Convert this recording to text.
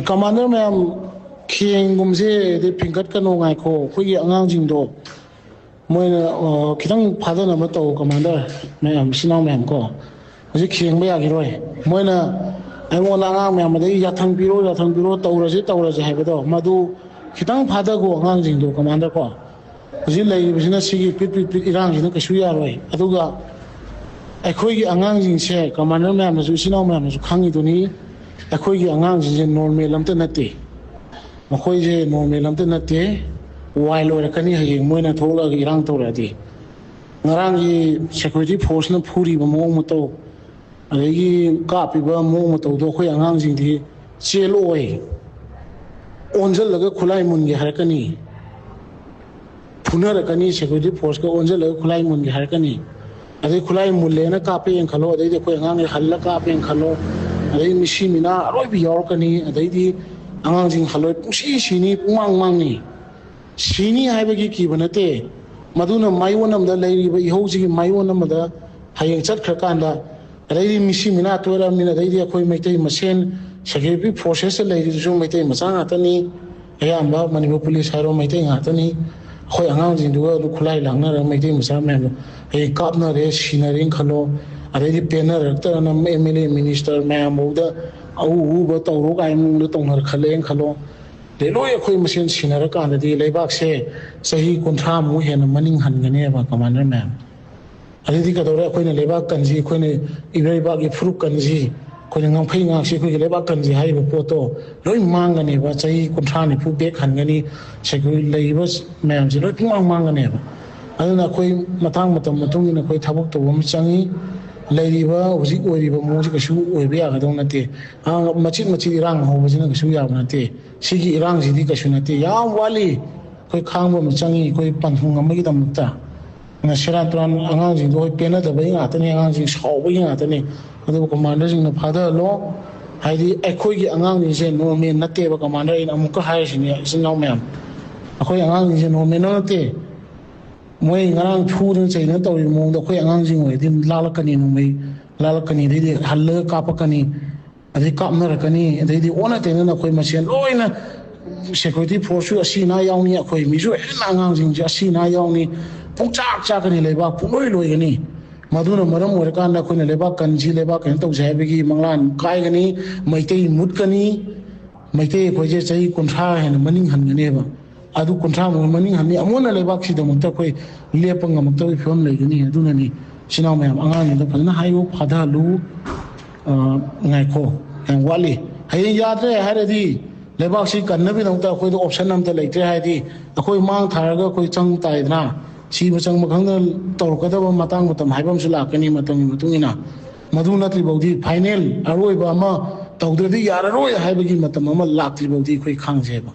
commander ma'am खेंगुमसे फिंगट कनो गाइखो अखोई आगांजिंदो Moina खितंग फादनबा तौ कमांडर मैम सिनाव मैम को हजि खेंबा यागिरोय मोइना अइमोन आगांग मैम दे याथंग पिरो तौरजे हाइबदो मदु खितंग फादगो आगांजिंदो कमांडर को हजि लैबिसिना सिगी पिट इरांजिना कइसु यारोय अदुगा अखोई आगांजिंसे कमांडर मैम नसु सिनाव मैम नसु खांगिदोनी अखोई आगांजिंसे नॉर्मल अमते नते मखोइजे नॉर्मल अमते नते वाइल ओरकनी हयेंग मोइना थोलग इरांग तौरदी ngaranggi security force na phuri ba mong mato adagi kapi ba mong mato do khoi angang jing di cheloi onjal laga khulai mun gi harakani phuna rakani security force ka onjal laga khulai mun gi harakani adai khulai mun le na kape en khalo adai de khoi angang halla kape en khalo adai misi mina aroi bi yor kani adai di angang jing khaloi pusi sini pumang mang ni sini haibagi ki banate मधुना माइवनम दा लेरिबा इहौजी माइवनम दा हयें चटखरकांदा अदैदि मिसी मिना तोरमनिन अदैदि अखोई Meitei मसेन security forces लेरिजु Meitei मचा गातनी अयाम्बा Manipur police हारो मैतै गातनी अखोई आगांजिंदुगा खुलाई लांगनर मैतै मचा ma'am हे कापनरे सिनरिंग खलो अदैदि पेनर रक्तरन MLA minister ma'am बोदा औ बो तौरो गाइमुंग तौनर खलें खलो लेलोय अखोई मसेन सिनर कांददी लेबाक से सही कुंठा मु हेन मनिंग हनगने बा कमांडर मैम अदिदि कदौरे अखोइने लेबाक कंजी अखोइने इबरेबाक गी फुरुक कंजी अखोइने ngangphai ngakse अखोइगे लेबाक कंजी हाइबो पोतो लोय मांगने बा सही कुंठा नि फु बेक हनगनी सेक्युरिटी लेबा मैम जे लोय पुंग मांगने बा अदुना अखोइ मथांग मतम मतुंगिन अखोइ थाबक तोबम चंगी लेरिबा हुजि ओरिबा मोजि कछु ओइबे यागदौ नते मचित मचित इरांग होबजिना कछु याब नते सिगी इरांग जिदि कछु नते याम वाली कोई खांगबो मचंगी कोई पंथुंग अमगी दमता ना सेरान तुरान आगांग जिंदो होय पेना दबई गातने आगांग जिं सावबई गातने अदु कमांडर जिंग फादर लो हाइदि अखोई गी आगांग जिसे नॉर्मल नते बा कमांडर इन अमुक हायसिनि इसिनाव मैम अखोई आगांग जिसे नॉर्मल नते मोय ngarang phudin chaina tawi mong da khoi angang jing oi din lalakani numai lalakani dei hal kapakani adai kapna rakani adai di ona tena na khoi masen loina security force asina yauni khoi misu en angang jing ja asina yauni pungchak chakani leba punoi loi gani maduna maram orkan na khoi na leba kanji leba kan tau jai begi manglan kai gani maitei mutkani maitei khoi je chai kuntha hen maning han gani ba अदु कुंठा मनिंग हनी अमोना लेबाक सिदमत कोई लेपंग मक्तब film लेगनी अदुननी सिनाव ma'am अंगानी the फजना हाइयो फादा लु ngaiko yang wali hay yadre haredi lebak si kannbi nongta khoi do option namta leite haidi akhoi mang tharaga khoi chang taidna si bachang makhangna torkadaba matang matam haibam su lakani matang matungina madu natri bodi final aroi ba ma tawdredi yararoi haibagi matam ama lakri bodi khoi khangjeba